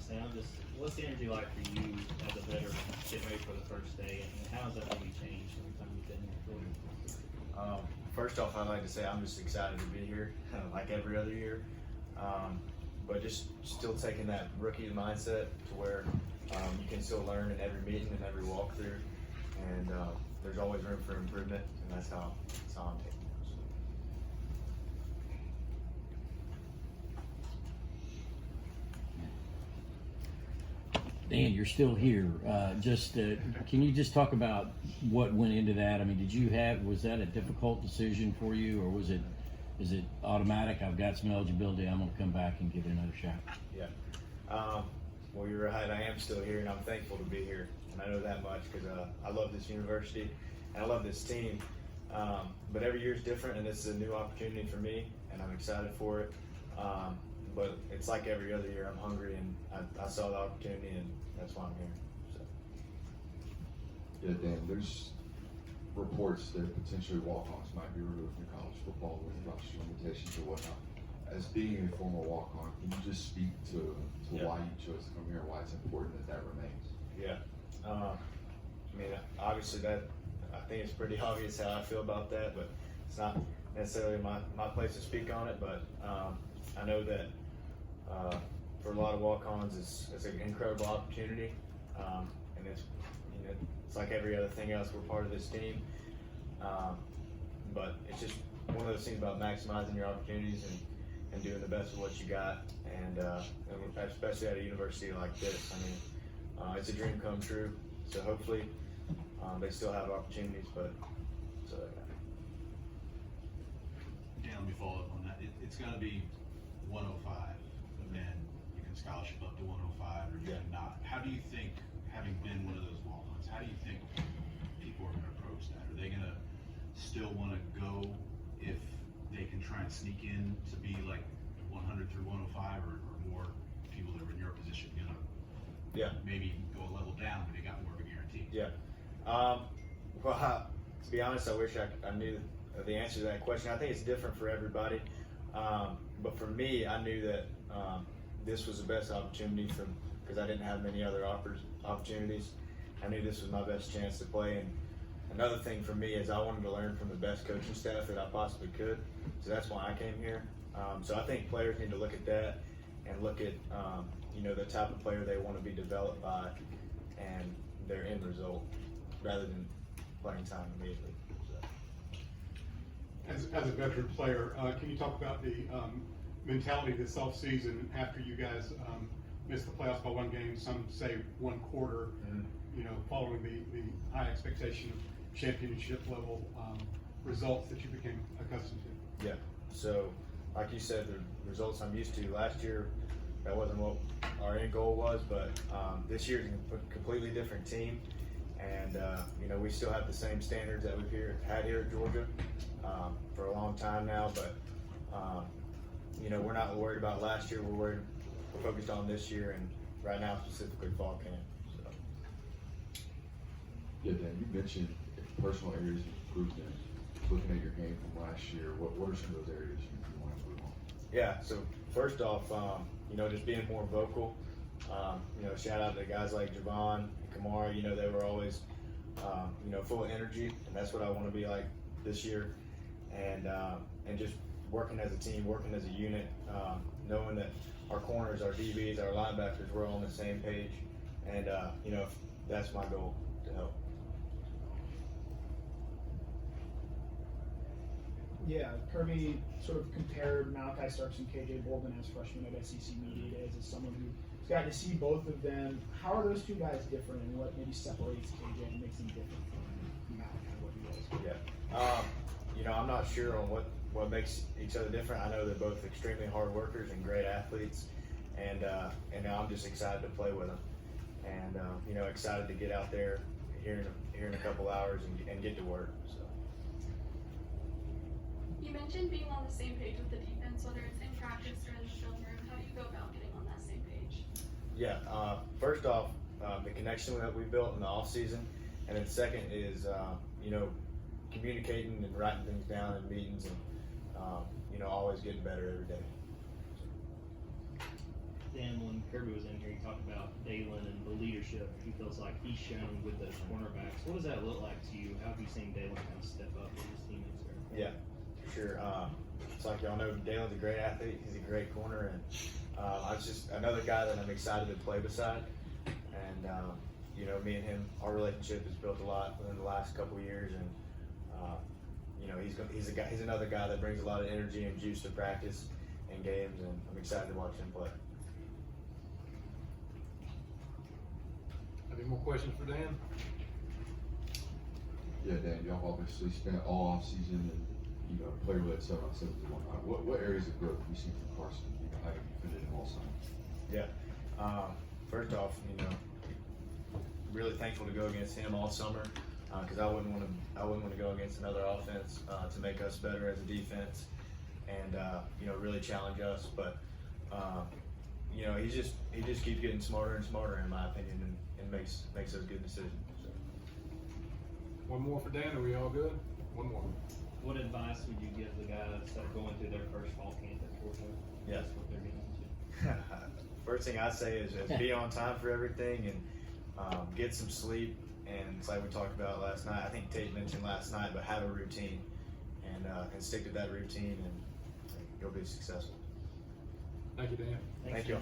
say, what's the energy like for you as a veteran getting ready for the first day, and how has that maybe changed every time you've been here? First off, I'd like to say I'm just excited to be here, like every other year. But just still taking that rookie mindset to where you can still learn in every meeting and every walkthrough, and there's always room for improvement, and that's how I'm taking it. Dan, you're still here. Can you just talk about what went into that? I mean, was that a difficult decision for you, or is it automatic? I've got some eligibility. I'm going to come back and give it another shot. Yeah. Well, you're right. I am still here, and I'm thankful to be here. And I know that much because I love this university and I love this team. But every year is different, and this is a new opportunity for me, and I'm excited for it. But it's like every other year. I'm hungry, and I saw the opportunity, and that's why I'm here. So. Yeah, Dan, there's reports that potentially walk-ons might be removed from college football with roster limitations or whatnot. As being a former walk-on, can you just speak to why you chose to come here and why it's important that remains? Yeah. I mean, obviously I think it's pretty obvious how I feel about that, but it's not necessarily my place to speak on it. But I know that for a lot of walk-ons, it's an incredible opportunity, and it's like every other thing else. We're part of this team, but it's just one of those things about maximizing your opportunities and doing the best of what you got, and especially at a university like this. I mean, it's a dream come true. So hopefully they still have opportunities, but so. Dan, let me follow up on that. It's going to be 105, but then you can scholarship up to 105, or you can not. How do you think, having been one of those walk-ons, how do you think people are going to approach that? Are they going to still want to go if they can try and sneak in to be like 100 through 105, or more people that are in your position going to maybe go a level down, but they got more of a guarantee? Yeah. Well, to be honest, I wish I knew the answer to that question. I think it's different for everybody. But for me, I knew that this was the best opportunity because I didn't have many other opportunities. I knew this was my best chance to play. And another thing for me is I wanted to learn from the best coaching staff that I possibly could. So that's why I came here. So I think players need to look at that and look at the type of player they want to be developed by and their end result rather than playing time immediately. As a veteran player, can you talk about the mentality this offseason after you guys missed the playoffs by one game, some say one quarter, following the high expectation of championship level results that you became accustomed to? Yeah, so like you said, the results I'm used to. Last year, that wasn't what our end goal was, but this year's a completely different team. And we still have the same standards that we've had here at Georgia for a long time now. But we're not worried about last year. We're focused on this year, and right now specifically fall camp. So. Yeah, Dan, you mentioned personal areas of improvement. Looking at your game from last year, what are some of those areas you want to improve on? Yeah. So first off, just being more vocal. Shout out to guys like Javon and Kamara. They were always, full of energy, and that's what I want to be like this year. And just working as a team, working as a unit, knowing that our corners, our DBs, our linebackers, we're all on the same page. And that's my goal to help. Yeah, Kirby sort of compared Malachi Starks and KJ Bolden as freshmen at SEC Media Days as someone who's got to see both of them. How are those two guys different, and what maybe separates KJ and makes him different from Malachi, what he was? Yeah. I'm not sure on what makes each other different. I know they're both extremely hard workers and great athletes, and I'm just excited to play with them, and excited to get out there here in a couple hours and get to work. So. You mentioned being on the same page with the defense, whether it's in practice or in the film room. How do you go about getting on that same page? Yeah, first off, the connection that we built in the off season, and then second is communicating and writing things down in meetings, and always getting better every day. Dan, when Kirby was in here, he talked about Dalen and the leadership he feels like he's shown with those cornerbacks. What does that look like to you? How have you seen Dalen kind of step up with his teammates there? Yeah, for sure. It's like y'all know, Dalen's a great athlete. He's a great corner, and I was just another guy that I'm excited to play beside. And you know, me and him, our relationship has built a lot within the last couple of years, and you know, he's another guy that brings a lot of energy and juice to practice and games, and I'm excited to watch him play. Any more questions for Dan? Yeah, Dan, y'all obviously spent all offseason and, you know, played with that 7-on-7 and whatnot. What areas of growth have you seen from Carson, you know, having defended him all summer? Yeah. First off, you know, really thankful to go against him all summer, because I wouldn't want to go against another offense to make us better as a defense, and you know, really challenge us. But you know, he just keeps getting smarter and smarter, in my opinion, and makes those good decisions. So. One more for Dan, are we all good? One more. What advice would you give the guys that are going through their first fall camp at Georgia? Yeah. That's what they're getting into. First thing I say is be on time for everything, and get some sleep. And it's like we talked about last night. I think Tate mentioned last night, but have a routine, and stick to that routine, and you'll be successful. Thank you, Dan. Thank you.